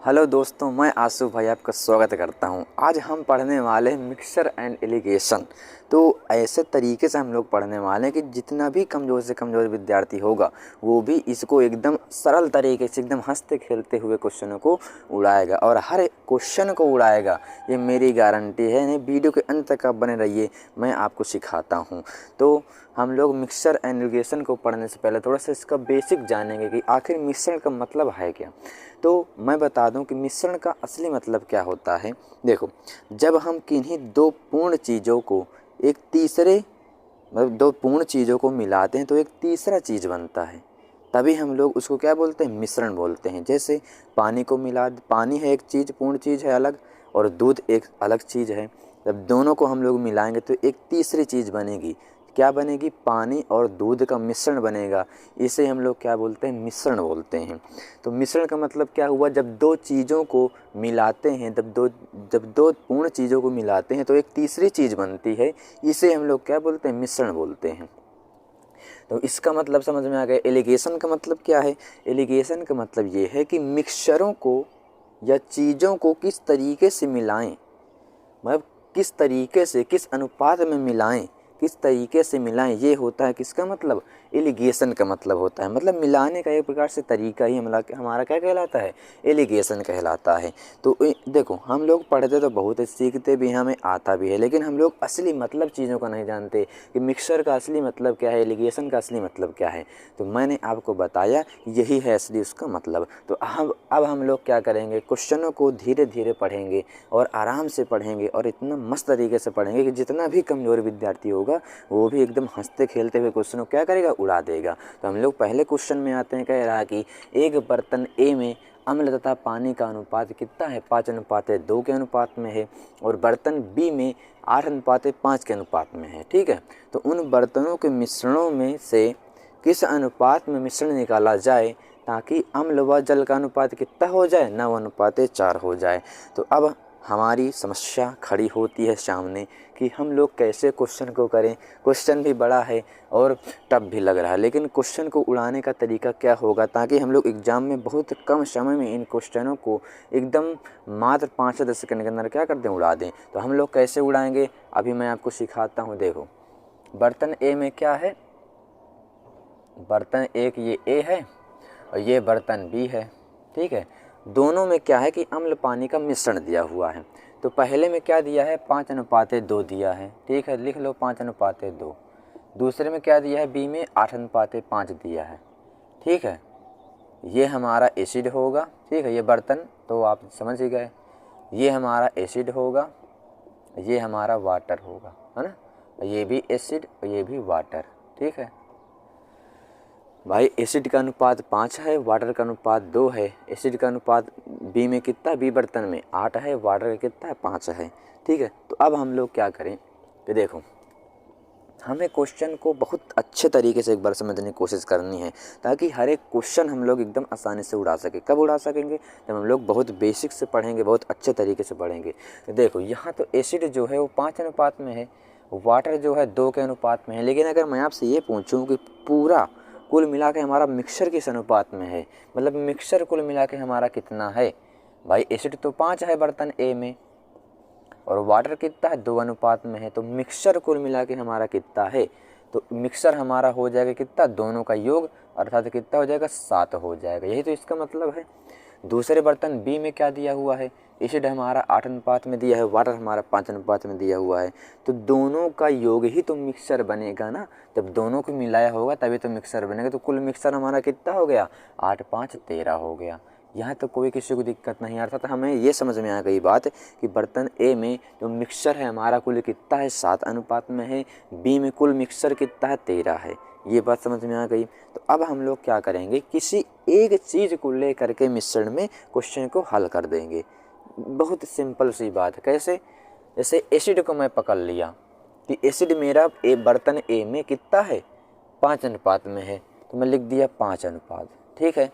Hello दोस्तों, मैं आशु भाई आपका स्वागत करता हूं। आज हम पढ़ने वाले हैं मिक्सचर एंड एलिगेशन। तो ऐसे तरीके से हम लोग पढ़ने वाले हैं कि जितना भी कमज़ोर से कमज़ोर विद्यार्थी होगा वो भी इसको एकदम सरल तरीके से एकदम हंसते खेलते हुए क्वेश्चनों को उड़ाएगा और हर क्वेश्चन को उड़ाएगा, ये मेरी गारंटी है। नहीं, वीडियो के अंत तक आप बने रहिए, मैं आपको सिखाता हूँ। तो हम लोग मिक्सचर एंड एलिगेशन को पढ़ने से पहले थोड़ा सा इसका बेसिक जानेंगे कि आखिर मिश्रण का मतलब है क्या। तो मैं बता दूं कि मिश्रण का असली मतलब क्या होता है। देखो, जब हम किन्हीं दो पूर्ण चीज़ों को एक तीसरे मतलब दो पूर्ण चीज़ों को मिलाते हैं तो एक तीसरा चीज़ बनता है, तभी हम लोग उसको क्या बोलते हैं, मिश्रण बोलते हैं। जैसे पानी है एक चीज़, पूर्ण चीज़ है अलग, और दूध एक अलग चीज़ है। जब दोनों को हम लोग मिलाएंगे तो एक तीसरी चीज़ बनेगी। क्या बनेगी? पानी और दूध का मिश्रण बनेगा। इसे हम लोग क्या बोलते हैं, मिश्रण बोलते हैं। तो मिश्रण का मतलब क्या हुआ, जब दो चीज़ों को मिलाते हैं, जब दो पूर्ण चीज़ों को मिलाते हैं तो एक तीसरी चीज़ बनती है। इसे हम लोग क्या बोलते हैं, मिश्रण बोलते हैं। तो इसका मतलब समझ में आ गया। एलिगेशन का मतलब क्या है? एलिगेशन का मतलब ये है कि मिक्सचरों को या चीज़ों को किस तरीके से मिलाएं, मतलब किस तरीके से, किस अनुपात में मिलाएं, किस तरीके से मिलाएं, ये होता है किसका मतलब, एलिगेशन का मतलब होता है। मतलब मिलाने का एक प्रकार से तरीका ही हमारा क्या कहलाता है, एलिगेशन कहलाता है। तो देखो, हम लोग पढ़ते तो बहुत है, सीखते भी हैं, हमें आता भी है, लेकिन हम लोग असली मतलब चीज़ों का नहीं जानते कि मिक्सचर का असली मतलब क्या है, एलिगेशन का असली मतलब क्या है। तो मैंने आपको बताया, यही है असली उसका मतलब। तो अब हम लोग क्या करेंगे, क्वेश्चनों को धीरे धीरे पढ़ेंगे और आराम से पढ़ेंगे और इतना मस्त तरीके से पढ़ेंगे कि जितना भी कमज़ोर विद्यार्थी होगा वो भी एकदम हंसते खेलते हुए क्वेश्चनों क्या करेगा, उड़ा देगा। तो हम लोग पहले क्वेश्चन में आते हैं। कह रहा है कि एक बर्तन ए में अम्ल तथा पानी का अनुपात कितना है, 5:2 के अनुपात में है, और बर्तन बी में 8:5 के अनुपात में है। ठीक है, तो उन बर्तनों के मिश्रणों में से किस अनुपात में मिश्रण निकाला जाए ताकि अम्ल व जल का अनुपात कितना हो जाए, 9:4 हो जाए। तो अब हमारी समस्या खड़ी होती है सामने कि हम लोग कैसे क्वेश्चन को करें। क्वेश्चन भी बड़ा है और टफ भी लग रहा है, लेकिन क्वेश्चन को उड़ाने का तरीका क्या होगा ताकि हम लोग एग्ज़ाम में बहुत कम समय में इन क्वेश्चनों को एकदम मात्र 5 से 10 सेकंड के अंदर क्या कर दें, उड़ा दें। तो हम लोग कैसे उड़ाएंगे, अभी मैं आपको सिखाता हूँ। देखो, बर्तन ए में क्या है, बर्तन एक ये ए है और ये बर्तन बी है। ठीक है, दोनों में क्या है कि अम्ल पानी का मिश्रण दिया हुआ है। तो पहले में क्या दिया है, 5:2 दिया है। ठीक है, लिख लो 5:2। दूसरे में क्या दिया है, बी में 8:5 दिया है। ठीक है, ये हमारा एसिड होगा। ठीक है, ये बर्तन तो आप समझ ही गए, ये हमारा एसिड होगा, ये हमारा वाटर होगा, है ना। ये भी एसिड और ये भी वाटर। ठीक है भाई, एसिड का अनुपात 5 है, वाटर का अनुपात 2 है। एसिड का अनुपात बी में कितना, बी बर्तन में 8 है, वाटर का कितना है, 5 है। ठीक है, तो अब हम लोग क्या करें कि देखो, हमें क्वेश्चन को बहुत अच्छे तरीके से एक बार समझने की कोशिश करनी है ताकि हर एक क्वेश्चन हम लोग एकदम आसानी से उड़ा सके। कब उड़ा सकेंगे, जब हम लोग बहुत बेसिक से पढ़ेंगे, बहुत अच्छे तरीके से पढ़ेंगे। तो देखो, यहाँ तो एसिड जो है वो 5 अनुपात में है, वाटर जो है 2 के अनुपात में है। लेकिन अगर मैं आपसे ये पूछूं कि पूरा कुल मिला के हमारा मिक्सचर किस अनुपात में है, मतलब मिक्सचर कुल मिला के हमारा कितना है, भाई एसिड तो 5 है बर्तन ए में और वाटर कितना है, 2 अनुपात में है। तो मिक्सचर कुल मिला के हमारा कितना है, तो मिक्सचर हमारा हो जाएगा कितना, दोनों का योग, अर्थात कितना हो जाएगा, 7 हो जाएगा। यही तो इसका मतलब है। दूसरे बर्तन बी में क्या दिया हुआ है, एसिड हमारा 8 अनुपात में दिया है, वाटर हमारा 5 अनुपात में दिया हुआ है। तो दोनों का योग ही तो मिक्सचर बनेगा ना। जब दोनों को मिलाया होगा तभी तो मिक्सचर बनेगा। तो कुल मिक्सचर हमारा कितना हो गया, 8 5 13 हो गया। यहाँ तो कोई किसी को दिक्कत नहीं। अर्थात हमें ये समझ में आ गई बात कि बर्तन ए में जो मिक्सचर है हमारा कुल कितना है, 7 अनुपात में है। बी में कुल मिक्सचर कितना है, 13 है। ये बात समझ में आ गई। तो अब हम लोग क्या करेंगे, किसी एक चीज़ को ले करके मिश्रण में क्वेश्चन को हल कर देंगे। बहुत सिंपल सी बात है। कैसे, जैसे एसिड को मैं पकड़ लिया कि एसिड मेरा बर्तन ए में कितना है, 5 अनुपात में है, तो मैं लिख दिया 5 अनुपात। ठीक है,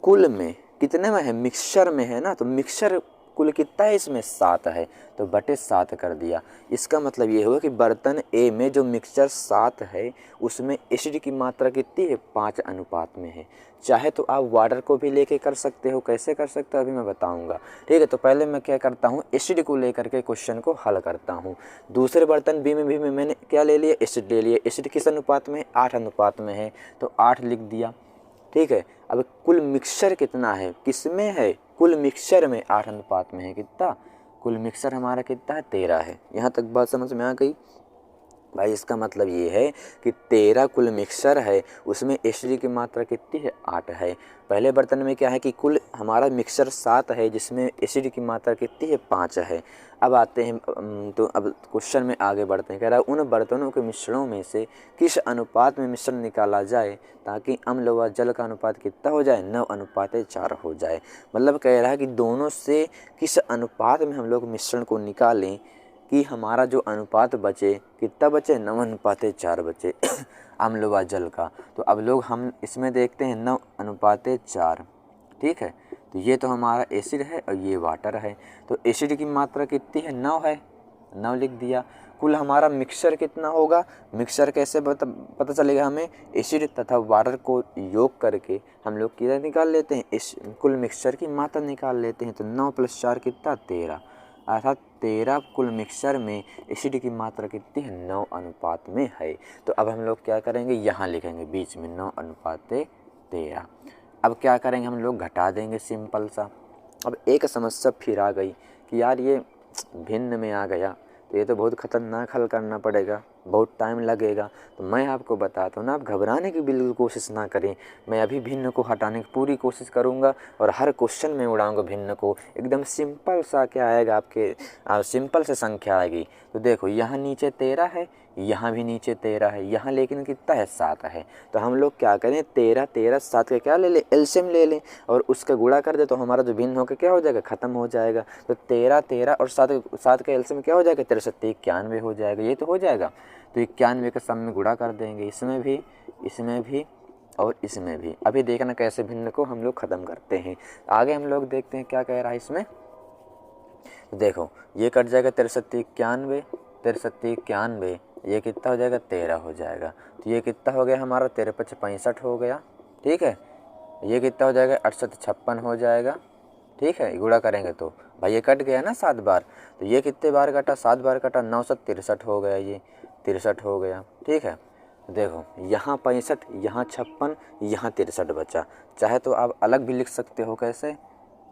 कुल में कितने में है, मिक्सचर में है ना, तो मिक्सचर कुल कितना है इसमें 7 है, तो बटे 7 कर दिया। इसका मतलब ये हुआ कि बर्तन ए में जो मिक्सचर 7 है उसमें एसिड की मात्रा कितनी है, 5 अनुपात में है। चाहे तो आप वाटर को भी लेके कर सकते हो, कैसे कर सकते हो अभी मैं बताऊंगा। ठीक है, तो पहले मैं क्या करता हूँ, एसिड को लेकर के क्वेश्चन को हल करता हूँ। दूसरे बर्तन बी में भी मैंने क्या ले लिया, एसिड ले लिया। एसिड किस अनुपात में, 8 अनुपात में है, तो 8 लिख दिया। ठीक है, अब कुल मिक्सचर कितना है, किसमें है, कुल मिक्सचर में 8 अनुपात में है, कितना, कुल मिक्सचर हमारा कितना है, 13 है। यहाँ तक बात समझ में आ गई भाई। इसका मतलब ये है कि 13 कुल मिक्सचर है, उसमें एसिड की मात्रा कितनी है, 8 है। पहले बर्तन में क्या है कि कुल हमारा मिक्सचर 7 है, जिसमें एसिड की मात्रा कितनी है, 5 है। अब आते हैं तो अब क्वेश्चन में आगे बढ़ते हैं। कह रहा है उन बर्तनों के मिश्रणों में से किस अनुपात में मिश्रण निकाला जाए ताकि अम्ल व जल का अनुपात कितना हो जाए, 9:4 हो जाए। मतलब कह रहा है कि दोनों से किस अनुपात में हम लोग मिश्रण को निकालें कि हमारा जो अनुपात बचे, कितना बचे, 9:4 बचे अम्ल व जल का। तो अब लोग हम इसमें देखते हैं 9:4। ठीक है, तो ये तो हमारा एसिड है और ये वाटर है। तो एसिड की मात्रा कितनी है, 9 है, 9 लिख दिया। कुल हमारा मिक्सचर कितना होगा, मिक्सचर कैसे पता चलेगा हमें, एसिड तथा वाटर को योग करके हम लोग कितना निकाल लेते हैं, इस कुल मिक्सचर की मात्रा निकाल लेते हैं। तो 9 + 4 कितना, 13, अर्थात 13 कुल मिक्सचर में एसिड की मात्रा कितनी है, 9 अनुपात में है। तो अब हम लोग क्या करेंगे, यहाँ लिखेंगे बीच में 9:13। अब क्या करेंगे, हम लोग घटा देंगे सिंपल सा। अब एक समस्या फिर आ गई कि यार ये भिन्न में आ गया, तो ये तो बहुत ख़तरनाक हल करना पड़ेगा, बहुत टाइम लगेगा। तो मैं आपको बताता हूँ ना, आप घबराने की बिल्कुल कोशिश ना करें। मैं अभी भिन्न को हटाने की पूरी कोशिश करूँगा और हर क्वेश्चन में उड़ाऊँगा भिन्न को। एकदम सिंपल सा क्या आएगा आपके, सिंपल से संख्या आएगी। तो देखो यहाँ नीचे 13 है, यहाँ भी नीचे 13 है, यहाँ लेकिन कितना है, 7 है। तो हम लोग क्या करें, 13 13 7 का क्या ले लें, एलसीएम ले लें और उसका गुणा कर दे, तो हमारा जो भिन्न होकर क्या हो जाएगा, ख़त्म हो जाएगा। तो 13 13 और 7 का एलसीएम क्या हो जाएगा, 63 91 हो जाएगा। ये तो हो जाएगा। तो 91 का सम में गुणा कर देंगे, इसमें भी और इसमें भी। अभी देखना कैसे भिन्न को हम लोग ख़त्म करते हैं। आगे हम लोग देखते हैं क्या कह रहा है इसमें। देखो ये कट जाएगा, 63 91, 63 91, ये कितना हो जाएगा, 13 हो जाएगा। तो ये कितना हो गया हमारा, 13 × 5 = 65 हो गया। ठीक है, ये कितना हो जाएगा, 68 × 56 हो जाएगा। ठीक है, गुणा करेंगे तो भाई ये कट गया ना 7 बार, तो ये कितने बार कटा, 7 बार कटा, 9 × 7 = 63 हो गया, ये 63 हो गया। ठीक है, देखो यहाँ 65, यहाँ 56, यहाँ 63 बचा। चाहे तो आप अलग भी लिख सकते हो, कैसे,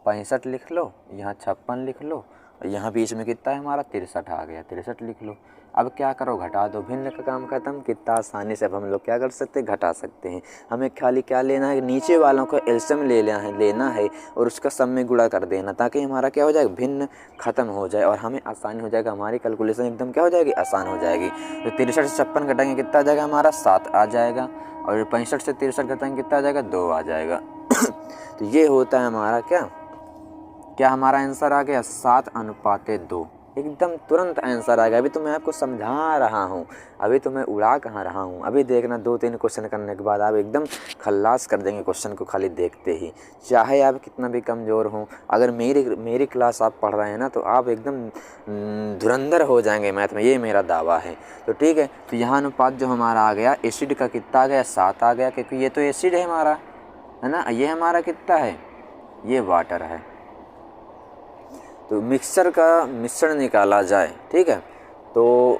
65 लिख लो, यहाँ 56 लिख लो, और यहाँ बीच में कितना है हमारा, 63 आ गया, 63 लिख लो। अब क्या करो, घटा दो, भिन्न का काम खत्म। कितना आसानी से अब हम लोग क्या कर सकते हैं, घटा सकते हैं। हमें खाली क्या लेना है, नीचे वालों को एलसीएम लेना है और उसका सम में गुणा कर देना, ताकि हमारा क्या हो जाएगा, भिन्न खत्म हो जाए और हमें आसानी हो जाएगा, हमारी कैलकुलेशन एकदम क्या हो जाएगी, आसान हो जाएगी। तो 63 से 56 घटाएंगे कितना आ जाएगा हमारा, 7 आ जाएगा, और 65 से 63 घटाएंगे कितना आ जाएगा, 2 आ जाएगा। तो ये होता है हमारा क्या हमारा आंसर आ गया, 7:2। एकदम तुरंत आंसर आ गया। अभी तो मैं आपको समझा रहा हूँ, अभी तो मैं उड़ा कहाँ रहा हूँ। अभी देखना 2-3 क्वेश्चन करने के बाद आप एकदम खल्लास कर देंगे क्वेश्चन को खाली देखते ही। चाहे आप कितना भी कमज़ोर हों, अगर मेरी क्लास आप पढ़ रहे हैं ना, तो आप एकदम धुरंधर हो जाएंगे मैथ में, ये मेरा दावा है। तो ठीक है, तो यहाँ अनुपात जो हमारा आ गया, एसिड का कितना आ गया, 7 आ गया, क्योंकि ये तो एसिड है हमारा, है ना। ये हमारा कितना है, ये वाटर है। तो मिक्सचर का मिश्रण निकाला जाए, ठीक है, तो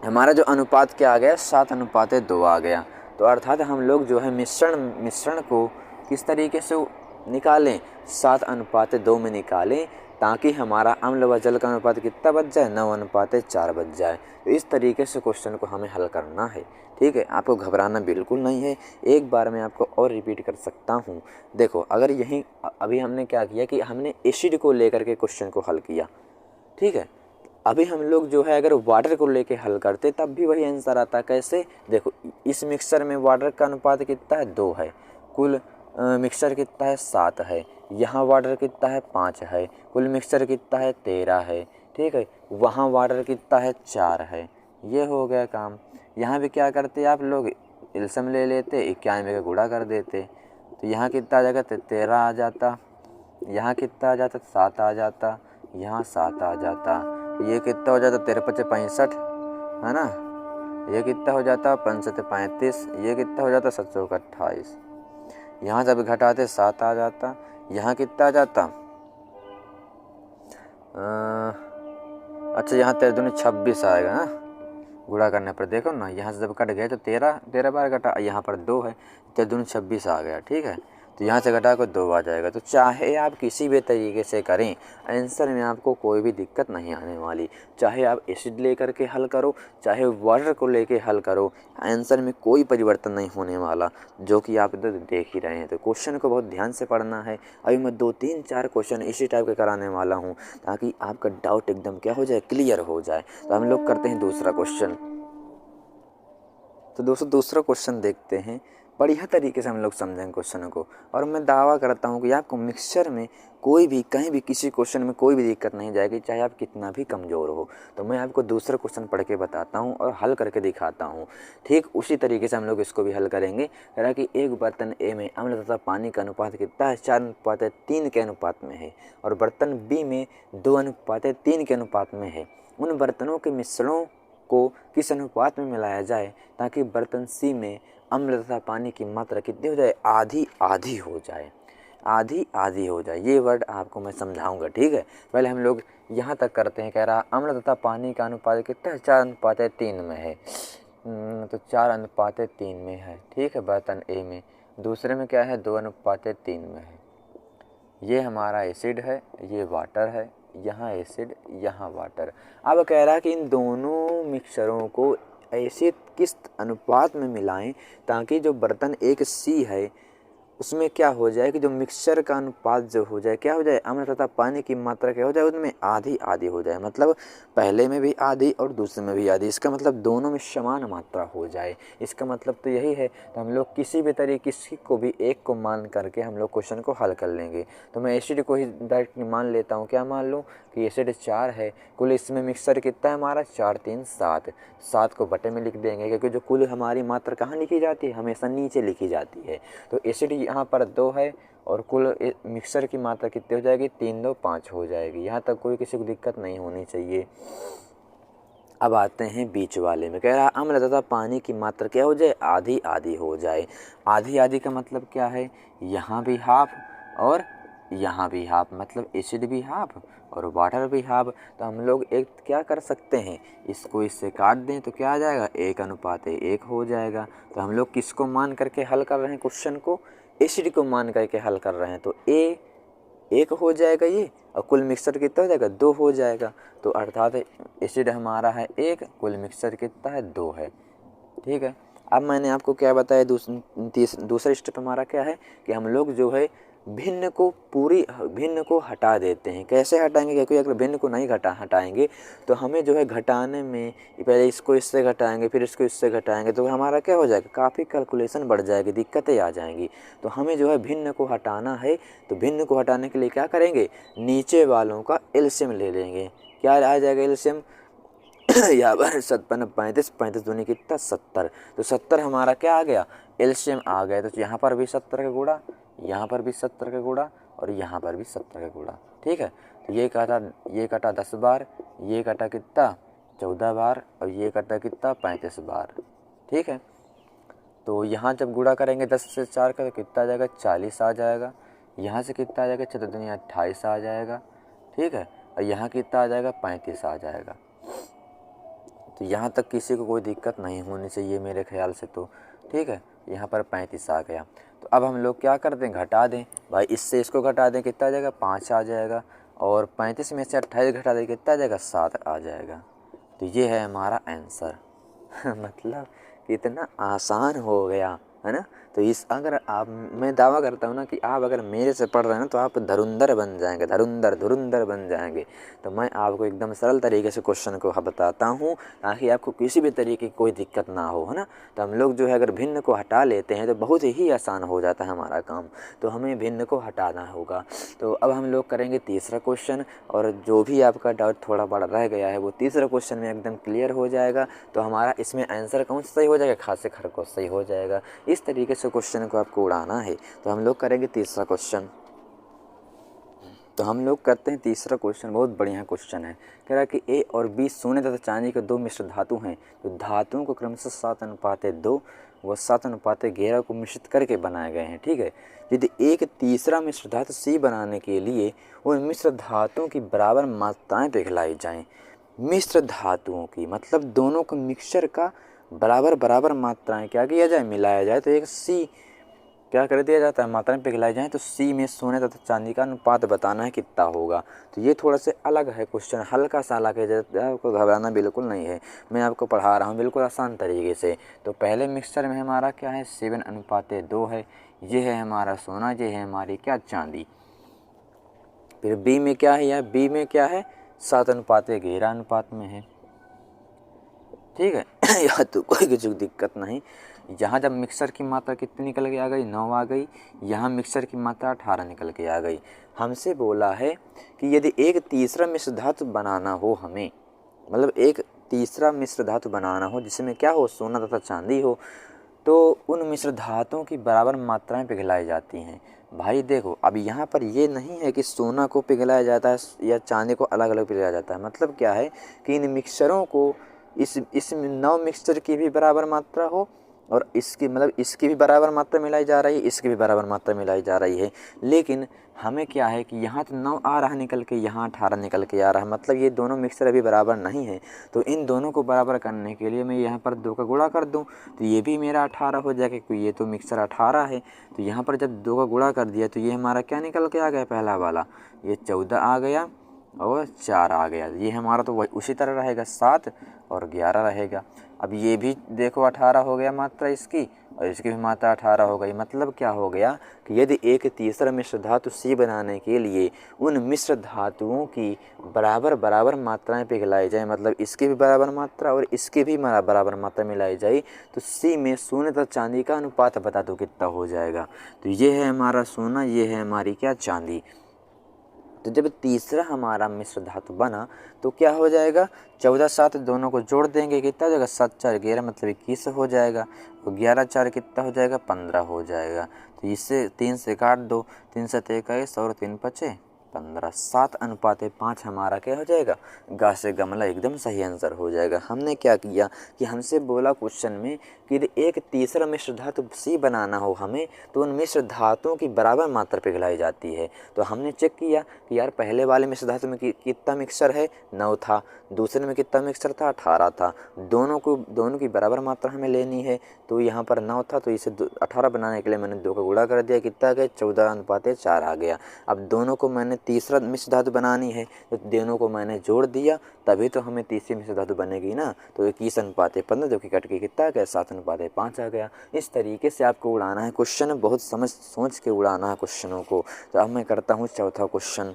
हमारा जो अनुपात क्या आ गया, 7:2 आ गया। तो अर्थात हम लोग जो है मिश्रण को किस तरीके से निकालें, 7:2 में निकालें, ताकि हमारा अम्ल व जल का अनुपात कितना बच जाए, 9:4 बच जाए। तो इस तरीके से क्वेश्चन को हमें हल करना है। ठीक है, आपको घबराना बिल्कुल नहीं है। एक बार मैं आपको और रिपीट कर सकता हूँ। देखो, अगर यहीं अभी हमने क्या किया कि हमने एसिड को लेकर के क्वेश्चन को हल किया, ठीक है। अभी हम लोग जो है अगर वाटर को लेके हल करते तब भी वही आंसर आता। कैसे, देखो इस मिक्सचर में वाटर का अनुपात कितना है, 2 है, कुल मिक्सचर कितना है, 7 है, यहाँ वाटर कितना है, 5 है, कुल मिक्सचर कितना है, 13 है। ठीक है, वहाँ वाटर कितना है, 4 है। ये हो गया काम। यहाँ भी क्या करते आप लोग, एलसीएम ले लेते, 91 का गुणा कर देते, तो यहाँ कितना आ जाएगा, 13 आ जाता। यहाँ कितना आ जाता, 7 आ जाता, यहाँ 7 आ जाता, ये कितना हो जाता, 53 65, है ना। ये कितना हो जाता, 5 7 35, ये कितना हो जाता, 7 चौक 28। यहाँ जब घटाते 7 आ जाता, यहाँ कितना आ जाता, अच्छा यहाँ 13 दूनी 26 आएगा ना, गुणा करने पर देखो ना, यहाँ से जब कट गए तो 13 बार घटा, यहाँ पर 2 है, 13 दूनी 26 आ गया, ठीक है। तो यहाँ से घटा कर 2 आ जाएगा। तो चाहे आप किसी भी तरीके से करें, आंसर में आपको कोई भी दिक्कत नहीं आने वाली। चाहे आप एसिड लेकर के हल करो, चाहे वाटर को लेके हल करो, आंसर में कोई परिवर्तन नहीं होने वाला, जो कि आप इधर देख ही रहे हैं। तो क्वेश्चन को बहुत ध्यान से पढ़ना है। अभी मैं 2 3 4 क्वेश्चन इसी टाइप के कराने वाला हूँ, ताकि आपका डाउट एकदम क्या हो जाए, क्लियर हो जाए। तो हम लोग करते हैं दूसरा क्वेश्चन। तो दोस्तों दूसरा क्वेश्चन देखते हैं, बढ़िया तरीके से हम लोग समझेंगे क्वेश्चन को। और मैं दावा करता हूँ कि आपको मिक्सचर में कोई भी कहीं भी किसी क्वेश्चन में कोई भी दिक्कत नहीं जाएगी, चाहे आप कितना भी कमज़ोर हो। तो मैं आपको दूसरा क्वेश्चन पढ़ के बताता हूँ और हल करके दिखाता हूँ। ठीक उसी तरीके से हम लोग इसको भी हल करेंगे। कह रहा कि एक बर्तन ए में अम्ल तथा पानी का अनुपात कितना है, 4:3 के अनुपात में है, और बर्तन बी में 2:3 के अनुपात में है। उन बर्तनों के मिश्रणों को किस अनुपात में मिलाया जाए ताकि बर्तन सी में अम्ल तथा पानी की मात्रा कितनी हो जाए, आधी आधी हो जाए, आधी आधी हो जाए। ये वर्ड आपको मैं समझाऊंगा, ठीक है। पहले हम लोग यहाँ तक करते हैं। कह रहा अम्ल तथा पानी का अनुपात कितना है, 4:3 में है। तो 4:3 में है, ठीक है, बर्तन ए में। दूसरे में क्या है, 2:3 में है। ये हमारा एसिड है, ये वाटर है, यहाँ एसिड यहाँ वाटर। अब कह रहा है कि इन दोनों मिक्सचरों को ऐसे किस अनुपात में मिलाएं ताकि जो बर्तन एक सी है उसमें क्या हो जाए कि जो मिक्सचर का अनुपात जो हो जाए, क्या हो जाए, अम्ल तथा पानी की मात्रा क्या हो जाए, उनमें आधी आधी हो जाए। मतलब पहले में भी आधी और दूसरे में भी आधी, इसका मतलब दोनों में समान मात्रा हो जाए। इसका मतलब तो यही है। तो हम लोग किसी भी तरीके किसी को भी एक को मान करके हम लोग क्वेश्चन को हल कर लेंगे। तो मैं एसिड को ही डायरेक्टली मान लेता हूँ। क्या मान लूँ कि एसिड 4 है, कुल इसमें मिक्सचर कितना है हमारा, 4 3 7। 7 को बटे में लिख देंगे, क्योंकि जो कुल हमारी मात्रा कहाँ लिखी जाती है, हमेशा नीचे लिखी जाती है। तो एसिड यहाँ पर 2 है और कुल मिक्सचर की मात्रा कितनी हो जाएगी, 3 2 5 हो जाएगी। यहाँ तक कोई किसी को दिक्कत नहीं होनी चाहिए। अब आते हैं बीच वाले में। कह रहा अम्ल तथा पानी की मात्रा क्या हो जाए, आधी आधी हो जाए। आधी आधी का मतलब क्या है, यहाँ भी हाफ और यहाँ भी हाफ, मतलब एसिड भी हाफ और वाटर भी हाफ। तो हम लोग एक क्या कर सकते हैं, इसको इससे काट दें तो क्या आ जाएगा, 1:1 हो जाएगा। तो हम लोग किसको मान करके हल कर रहे हैं क्वेश्चन को, एसिड को मान करके हल कर रहे हैं। तो ए 1 हो जाएगा ये, और कुल मिक्सचर कितना हो जाएगा, 2 हो जाएगा। तो अर्थात एसिड हमारा है 1, कुल मिक्सचर कितना है, 2 है, ठीक है। अब मैंने आपको क्या बताया, दूसरा स्टेप हमारा क्या है कि हम लोग जो है भिन्न को हटा देते हैं। कैसे हटाएंगे, क्योंकि अगर भिन्न को नहीं हटाएंगे तो हमें जो है घटाने में पहले इसको इससे घटाएंगे, फिर इसको इससे घटाएंगे, तो हमारा क्या हो जाएगा, काफ़ी कैलकुलेशन बढ़ जाएगी, दिक्कतें आ जाएंगी। तो हमें जो है भिन्न को हटाना है। तो भिन्न को हटाने के लिए क्या करेंगे, नीचे वालों का एलसीएम ले लेंगे। क्या आ जाएगा एलसीएम, यहाँ पर 57 35 35 दूनी कितना, 70। तो 70 हमारा क्या आ गया, एलसीएम आ गया। तो यहाँ पर भी 70 का गुणा, यहाँ पर भी 70 का गुणा और यहाँ पर भी 70 का गुणा, ठीक है। तो ये कटा 10 बार, ये कटा कितना 14 बार और ये कटा कितना 35 बार, ठीक है। तो यहाँ जब गुणा करेंगे 10 से 4 का तो कितना आ जाएगा, 40 आ जाएगा। यहाँ से कितना आ जाएगा, 4 दूनी 28 आ जाएगा, ठीक है। और यहाँ कितना आ जाएगा, 35 आ जाएगा। तो यहाँ तक किसी को कोई दिक्कत नहीं होनी चाहिए मेरे ख्याल से, तो ठीक है। यहाँ पर 35 आ गया। तो अब हम लोग क्या कर दें, घटा दें भाई, इससे इसको घटा दें, कितना आ जाएगा, 5 आ जाएगा। और 35 में से 28 घटा दें, कितना आ जाएगा, 7 आ जाएगा। तो ये है हमारा आंसर। मतलब कितना आसान हो गया है ना। तो इस अगर आप, मैं दावा करता हूँ ना कि आप अगर मेरे से पढ़ रहे हैं ना तो आप धुरंधर बन जाएंगे, धुरंधर बन जाएंगे। तो मैं आपको एकदम सरल तरीके से क्वेश्चन को बताता हूँ ताकि आपको किसी भी तरीके की कोई दिक्कत ना हो, है ना। तो हम लोग जो है अगर भिन्न को हटा लेते हैं तो बहुत ही आसान हो जाता है हमारा काम। तो हमें भिन्न को हटाना होगा। तो अब हम लोग करेंगे तीसरा क्वेश्चन, और जो भी आपका डाउट थोड़ा बड़ा रह गया है वो तीसरा क्वेश्चन में एकदम क्लियर हो जाएगा। तो हमारा इसमें आंसर कौन सा सही हो जाएगा, खास से खरगोश सही हो जाएगा। इस तरीके से क्वेश्चन को आपको उड़ाना है। तो हम लोग करेंगे तीसरा क्वेश्चन। तो हम लोग करते हैं तीसरा क्वेश्चन। बहुत बढ़िया क्वेश्चन है। कह रहा है कि ए और बी सोने तथा चांदी के दो मिश्र धातु हैं। तो धातुओं को क्रमशः 7:2 व 7:11 को मिश्रित करके बनाए गए हैं। ठीक है। यदि एक तीसरा मिश्र धातु सी बनाने के लिए उन मिश्र धातुओं की बराबर मात्राएं पिघलाई जाएं। मिश्र धातुओं की मतलब दोनों को मिक्सचर का बराबर बराबर मात्राएं क्या किया जाए, मिलाया जाए। तो एक सी क्या कर दिया जाता है, मात्राएं पिघलाई जाएँ। तो सी में सोने तथा चांदी का अनुपात बताना है कितना होगा। तो ये थोड़ा सा अलग है क्वेश्चन, हल्का सा अलग है, आपको घबराना बिल्कुल नहीं है। मैं आपको पढ़ा रहा हूँ बिल्कुल आसान तरीके से। तो पहले मिक्सचर में हमारा क्या है, 7:2 है। ये है हमारा सोना, ये है हमारी क्या, चांदी। फिर बी में क्या है, या बी में क्या है, 7:11 अनुपात में है। ठीक है। यहाँ तो कोई कुछ दिक्कत नहीं। यहाँ जब मिक्सर की मात्रा कितनी निकल के आ गई, 9 आ गई। यहाँ मिक्सर की मात्रा 18 निकल के आ गई। हमसे बोला है कि यदि एक तीसरा मिश्र धातु बनाना हो हमें, मतलब एक तीसरा मिश्र धातु बनाना हो जिसमें क्या हो, सोना तथा चांदी हो, तो उन मिश्र धातुओं की बराबर मात्राएं पिघलाई जाती हैं। भाई देखो, अब यहाँ पर ये नहीं है कि सोना को पिघलाया जाता है या चांदी को अलग अलग पिघलाया जाता है। मतलब क्या है कि इन मिक्सचरों को इस 9 मिक्सचर की भी बराबर मात्रा हो और इसकी मतलब इसकी भी बराबर मात्रा मिलाई जा रही है, इसकी भी बराबर मात्रा मिलाई जा रही है। लेकिन हमें क्या है कि यहाँ तो 9 आ रहा है निकल के, यहाँ 18 निकल के आ रहा है। मतलब ये दोनों मिक्सचर अभी बराबर नहीं है। तो इन दोनों को बराबर करने के लिए मैं यहाँ पर 2 का गुणा कर दूँ तो ये भी मेरा 18 हो जाएगा, क्योंकि ये तो मिक्सचर 18 है। तो यहाँ पर जब 2 का गुणा कर दिया तो ये हमारा क्या निकल के आ गया, पहला वाला ये 14 आ गया और 4 आ गया। ये हमारा तो वही उसी तरह रहेगा, 7 और 11 रहेगा। अब ये भी देखो 18 हो गया मात्रा इसकी, और इसकी भी मात्रा 18 हो गई। मतलब क्या हो गया कि यदि एक तीसरा मिश्र धातु सी बनाने के लिए उन मिश्र धातुओं की बराबर बराबर मात्राएं पिघलाई जाए, मतलब इसकी भी बराबर मात्रा और इसकी भी बराबर मात्रा मिलाई जाए, तो सी में सोने तथा चांदी का अनुपात बता दो कितना हो जाएगा। तो ये है हमारा सोना, ये है हमारी क्या, चांदी। तो जब तीसरा हमारा मिश्र धातु बना तो क्या हो जाएगा, 14 7 दोनों को जोड़ देंगे, कितना हो जाएगा, 7 4 11 मतलब 21 हो जाएगा। और 11 4 कितना हो जाएगा, 15 हो जाएगा। तो इससे 3 से काट दो, 3 से 21 और 3 5 15, 7:5 हमारा क्या हो जाएगा, गा से गमला एकदम सही आंसर हो जाएगा। हमने क्या किया कि हमसे बोला क्वेश्चन में कि यदि एक तीसरा मिश्र धातु सी बनाना हो हमें, तो उन मिश्र धातुओं की बराबर मात्रा पिघलाई जाती है। तो हमने चेक किया कि यार पहले वाले मिश्र धातु में कितना मिक्सचर है, 9 था। दूसरे में कितना मिक्सचर था, 18 था। दोनों की बराबर मात्रा हमें लेनी है। तो यहाँ पर 9 था तो इसे 18 बनाने के लिए मैंने 2 का गुणा कर दिया, कितना आ गया, 14:4 आ गया। अब दोनों को मैंने तीसरा मिश्र धातु बनानी है तो दोनों को मैंने जोड़ दिया, तभी तो हमें तीसरी मिश्र धातु बनेगी ना। तो 21:15 जो कि कट के कितना आ गया, 7:5 आ गया। इस तरीके से आपको उड़ाना है क्वेश्चन, बहुत समझ सोच के उड़ाना है क्वेश्चनों को। तो अब मैं करता हूँ चौथा क्वेश्चन।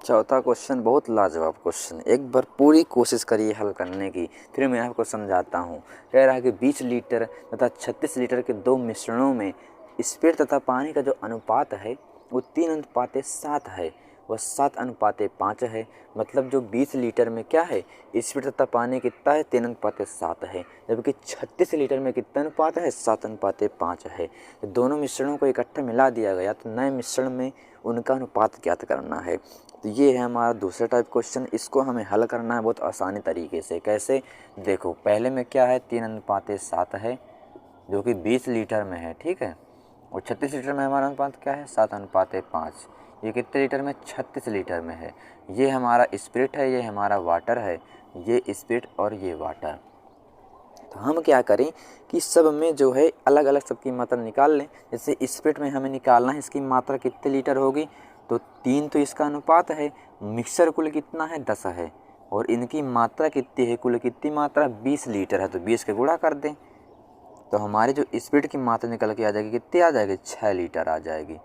चौथा क्वेश्चन बहुत लाजवाब क्वेश्चन, एक बार पूरी कोशिश करिए हल करने की, फिर मैं आपको समझाता हूँ। कह रहा है कि 20 लीटर तथा 36 लीटर के 2 मिश्रणों में स्पीड तथा पानी का जो अनुपात है वो 3:7 है, वह 7:5 है। मतलब जो 20 लीटर में क्या है, स्पीड तथा पानी कितना है, 3:7 है। जबकि 36 लीटर में कितना अनुपात है, 7:5 है। तो दोनों मिश्रणों को इकट्ठा मिला दिया गया तो नए मिश्रण में उनका अनुपात ज्ञात करना है। तो ये है हमारा दूसरा टाइप क्वेश्चन। इसको हमें हल करना है बहुत आसानी तरीके से। कैसे, देखो पहले में क्या है, 3:7 है जो कि 20 लीटर में है, ठीक है। और 36 लीटर में हमारा अनुपात क्या है, 7:5। ये कितने लीटर में, 36 लीटर में है। ये हमारा स्पिरिट है, ये हमारा वाटर है, ये स्पिरिट और ये वाटर। तो हम क्या करें कि सब में जो है अलग अलग सबकी मात्रा निकाल लें। जैसे स्पिरिट में हमें निकालना है इसकी मात्रा कितने लीटर होगी, तो 3 तो इसका अनुपात है। मिक्सर कुल कितना है, 10 है। और इनकी मात्रा कितनी है, कुल कितनी मात्रा, 20 लीटर है। तो 20 के गुणा कर दें तो हमारी जो स्पीड की मात्रा निकल के आ जाएगी, कितनी आ जाएगी, 6 लीटर आ जाएगी।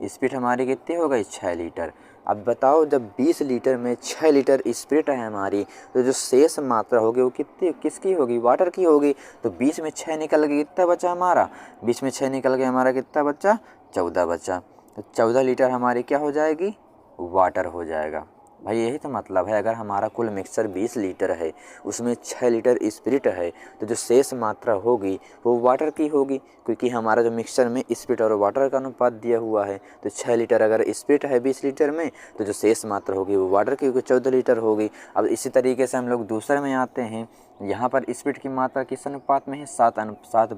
स्पीड हमारी कितनी हो गई, 6 लीटर। अब बताओ जब 20 लीटर में 6 लीटर स्पीड है हमारी, तो जो शेष मात्रा होगी वो कितनी किसकी होगी, वाटर की होगी। तो 20 में 6 निकल गई, कितना बचा हमारा, 20 में 6 निकल गया हमारा, कितना बचा, 14 बचा। तो 14 लीटर हमारी क्या हो जाएगी, वाटर हो जाएगा। भाई यही तो मतलब है। अगर हमारा कुल मिक्सचर 20 लीटर है, उसमें 6 लीटर स्पिरिट है, तो जो शेष मात्रा होगी वो वाटर की होगी, क्योंकि हमारा जो मिक्सचर में स्पिरिट और वाटर का अनुपात दिया हुआ है। तो 6 लीटर अगर स्पिरिट है 20 लीटर में, तो जो शेष मात्रा होगी वो वाटर की होगी, 14 लीटर होगी। अब इसी तरीके से हम लोग दूसरे में आते हैं। यहाँ पर स्पिरिट की मात्रा किस अनुपात में है? 7/7,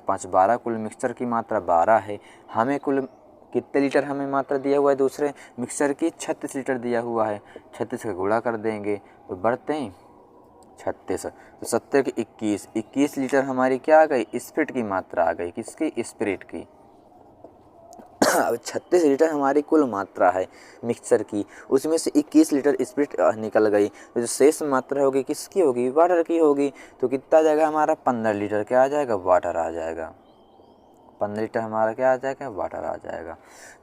5 12। कुल मिक्सचर की मात्रा 12 है। हमें कुल कितने लीटर हमें मात्रा दिया हुआ है दूसरे मिक्सचर की? 36 लीटर दिया हुआ है। 36 का गुणा कर देंगे तो बढ़ते हैं 36, तो 70 के 21 लीटर हमारी क्या आ गई? स्पिरिट की मात्रा आ गई। किसकी? स्पिरिट की। अब 36 लीटर हमारी कुल मात्रा है मिक्सचर की, उसमें से 21 लीटर स्पिरिट निकल गई, तो जो शेष मात्रा होगी किसकी होगी? वाटर की होगी। तो कितना आ जाएगा हमारा? 15 लीटर क्या आ जाएगा? वाटर आ जाएगा। 15 लीटर हमारा क्या आ जाएगा? वाटर आ जाएगा।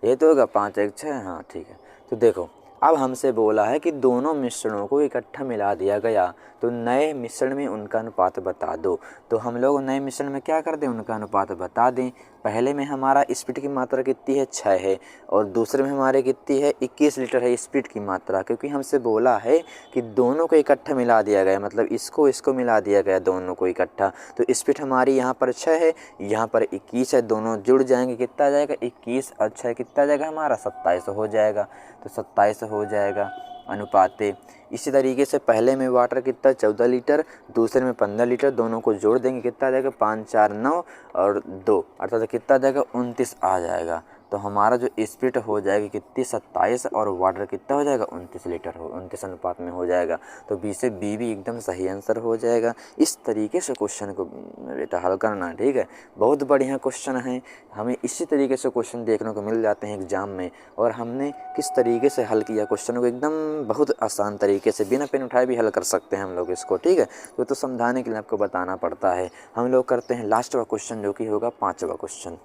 ये तो होगा 5 1 6। हाँ ठीक है। तो देखो, अब हमसे बोला है कि दोनों मिश्रणों को इकट्ठा मिला दिया गया, तो नए मिश्रण में उनका अनुपात बता दो। तो हम लोग नए मिश्रण में क्या कर दें? उनका अनुपात बता दें। पहले में हमारा स्पिरिट की मात्रा कितनी है? 6 है, और दूसरे में हमारे कितनी है? 21 लीटर है स्पिरिट की मात्रा। क्योंकि हमसे बोला है कि दोनों को इकट्ठा मिला दिया गया, मतलब इसको मिला दिया गया दोनों को इकट्ठा। तो स्पिरिट हमारी यहाँ पर 6 है, यहाँ पर 21 है, दोनों जुड़ जाएंगे, कितना आ जाएगा? 21 और 6 कितना आ जाएगा हमारा? 27 हो जाएगा। तो 27 हो जाएगा अनुपाते। इसी तरीके से पहले में वाटर कितना? 14 लीटर, दूसरे में 15 लीटर, दोनों को जोड़ देंगे, कितना आ जाएगा? 5 4 9 और 2, अर्थात कितना आ जाएगा? 29 आ जाएगा। तो हमारा जो स्पिरिट हो जाएगी कितनी? 27, और वाटर कितना हो जाएगा? 29 लीटर 29 अनुपात में हो जाएगा। तो बी से बी भी एकदम सही आंसर हो जाएगा। इस तरीके से क्वेश्चन को बेटा हल करना, ठीक है। बहुत बढ़िया क्वेश्चन है, हमें इसी तरीके से क्वेश्चन देखने को मिल जाते हैं एग्जाम में। और हमने किस तरीके से हल किया क्वेश्चन को, एकदम बहुत आसान तरीके से बिना पेन उठाए भी हल कर सकते हैं हम लोग इसको, ठीक है। तो समझाने के लिए आपको बताना पड़ता है। हम लोग करते हैं लास्ट वाला क्वेश्चन, जो कि होगा 5वां क्वेश्चन।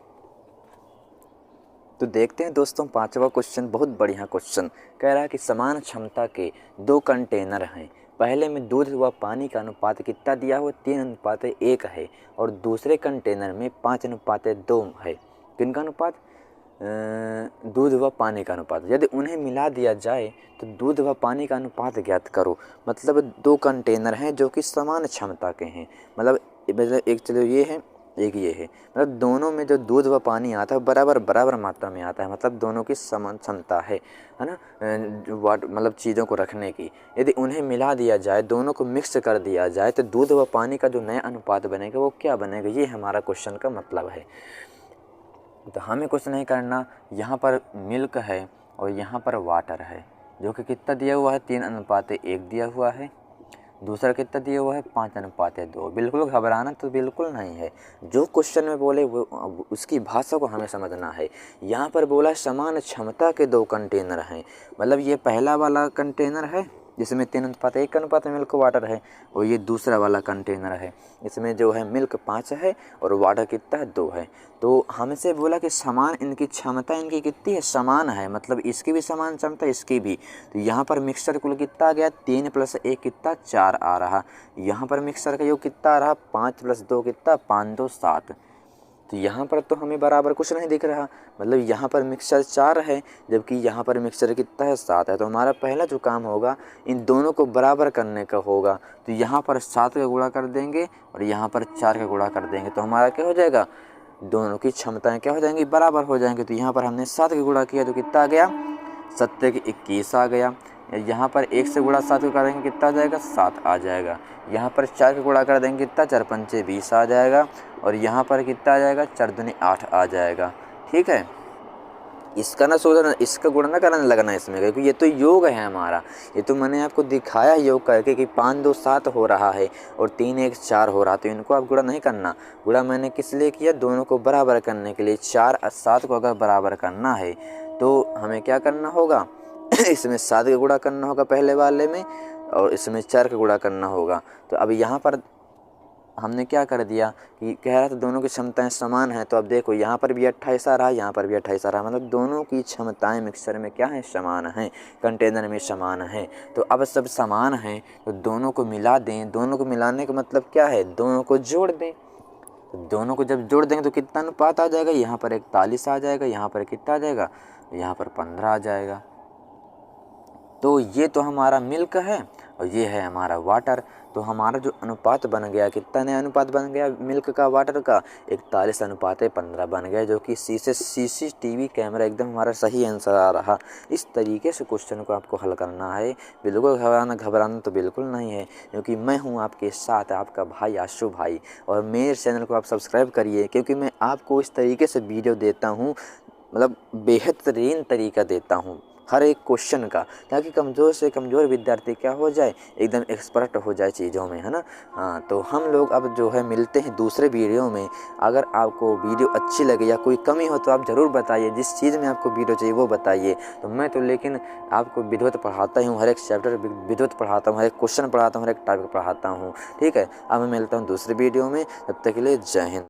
तो देखते हैं दोस्तों 5वां क्वेश्चन, बहुत बढ़िया क्वेश्चन। कह रहा है कि समान क्षमता के 2 कंटेनर हैं। पहले में दूध व पानी का अनुपात कितना दिया हुआ? 3:1 है, और दूसरे कंटेनर में 5:2 है। किनका अनुपात? दूध व पानी का अनुपात। यदि उन्हें मिला दिया जाए तो दूध व पानी का अनुपात ज्ञात करो। मतलब 2 कंटेनर हैं जो कि समान क्षमता के हैं। मतलब एक चलो ये है, एक ये है। मतलब दोनों में जो दूध व पानी आता है बराबर मात्रा में आता है। मतलब दोनों की समान क्षमता है ना, मतलब चीज़ों को रखने की। यदि उन्हें मिला दिया जाए, दोनों को मिक्स कर दिया जाए, तो दूध व पानी का जो नया अनुपात बनेगा वो क्या बनेगा? ये हमारा क्वेश्चन का मतलब है। तो हमें कुछ नहीं करना। यहाँ पर मिल्क है और यहाँ पर वाटर है, जो कि कितना दिया हुआ है? 3:1 दिया हुआ है। दूसरा कितना दिया हुआ है? 5:2। बिल्कुल घबराना तो बिल्कुल नहीं है। जो क्वेश्चन में बोले वो उसकी भाषा को हमें समझना है। यहाँ पर बोला समान क्षमता के 2 कंटेनर हैं। मतलब ये पहला वाला कंटेनर है जिसमें 3:1 अनुपात में मिल्क वाटर है, और ये दूसरा वाला कंटेनर है, इसमें जो है मिल्क 5 है और वाटर कितना है? 2 है। तो हमसे बोला कि समान इनकी क्षमता इनकी कितनी है? समान है। मतलब इसकी भी समान क्षमता, इसकी भी। तो यहाँ पर मिक्सचर कुल कितना आ गया? 3 + 1 कितना? 4 आ रहा। यहाँ पर मिक्सचर का योग कितना आ रहा? 5 + 2 कितना? 5 2 7। तो यहाँ पर तो हमें बराबर कुछ नहीं दिख रहा। मतलब यहाँ पर मिक्सचर 4 है, जबकि यहाँ पर मिक्सचर कितना है? 7 है। तो हमारा पहला जो काम होगा इन दोनों को बराबर करने का होगा। तो यहाँ पर 7 का गुणा कर देंगे और यहाँ पर 4 का गुणा कर देंगे, तो हमारा क्या हो जाएगा? दोनों की क्षमताएं क्या हो जाएंगी? बराबर हो जाएंगे। तो यहाँ पर हमने 7 का गुणा किया तो कितना आ गया? 7 के 21 आ गया। यहाँ पर 1 से गुणा 7 को करेंगे कितना आ जाएगा? 7 आ जाएगा। यहाँ पर 4 का गुणा कर देंगे कितना? 4 पंचे 20 आ जाएगा। और यहाँ पर कितना आ जाएगा? 4 दूनी 8 आ जाएगा। ठीक है। इसका ना सोचना, इसका गुणा ना करने लगना इसमें, क्योंकि ये तो योग है हमारा। ये तो मैंने आपको दिखाया योग करके कि 5 2 7 हो रहा है और 3 1 4 हो रहा। तो इनको आप गुणा नहीं करना। गुणा मैंने किस लिए किया? दोनों को बराबर करने के लिए। 4 और 7 को अगर बराबर करना है तो हमें क्या करना होगा? इसमें 7 का गुणा करना होगा पहले वाले में, और इसमें 4 का गुणा करना होगा। तो अब यहाँ पर हमने क्या कर दिया कि कह रहा था दोनों की क्षमताएं समान हैं। तो अब देखो यहाँ पर भी 28 आ रहा है, यहाँ पर भी 28 आ रहा है। मतलब दोनों की क्षमताएं मिक्सर में क्या है? समान हैं, कंटेनर में समान हैं। तो अब सब समान हैं तो दोनों को मिला दें। दोनों को मिलाने का मतलब क्या है? दोनों को जोड़ दें। तो दोनों को जब जोड़ देंगे तो कितना अनुपात आ जाएगा? यहाँ पर 41 आ जाएगा, यहाँ पर कितना आ जाएगा? यहाँ पर 15 आ जाएगा। तो ये तो हमारा मिल्क है और ये है हमारा वाटर। तो हमारा जो अनुपात बन गया, कितना नया अनुपात बन गया मिल्क का वाटर का, 41:15 बन गया, जो कि CCTV कैमरा एकदम हमारा सही आंसर आ रहा। इस तरीके से क्वेश्चन को आपको हल करना है। बिल्कुल घबराना तो बिल्कुल नहीं है, क्योंकि मैं हूँ आपके साथ, आपका भाई आशु भाई। और मेरे चैनल को आप सब्सक्राइब करिए, क्योंकि मैं आपको इस तरीके से वीडियो देता हूँ, मतलब बेहतरीन तरीका देता हूँ हर एक क्वेश्चन का, ताकि कमज़ोर से कमज़ोर विद्यार्थी क्या हो जाए, एकदम एक्सपर्ट हो जाए चीज़ों में, है ना। हाँ, तो हम लोग अब जो है मिलते हैं दूसरे वीडियो में। अगर आपको वीडियो अच्छी लगे या कोई कमी हो तो आप ज़रूर बताइए, जिस चीज़ में आपको वीडियो चाहिए वो बताइए। तो मैं तो लेकिन आपको विधिवत पढ़ाता ही हूँ, हर एक चैप्टर विधिवत पढ़ाता हूँ, हर एक क्वेश्चन पढ़ाता हूँ, हर एक टॉपिक पढ़ाता हूँ। ठीक है, अब मैं मिलता हूँ दूसरे वीडियो में, तब तक के लिए जय हिंद।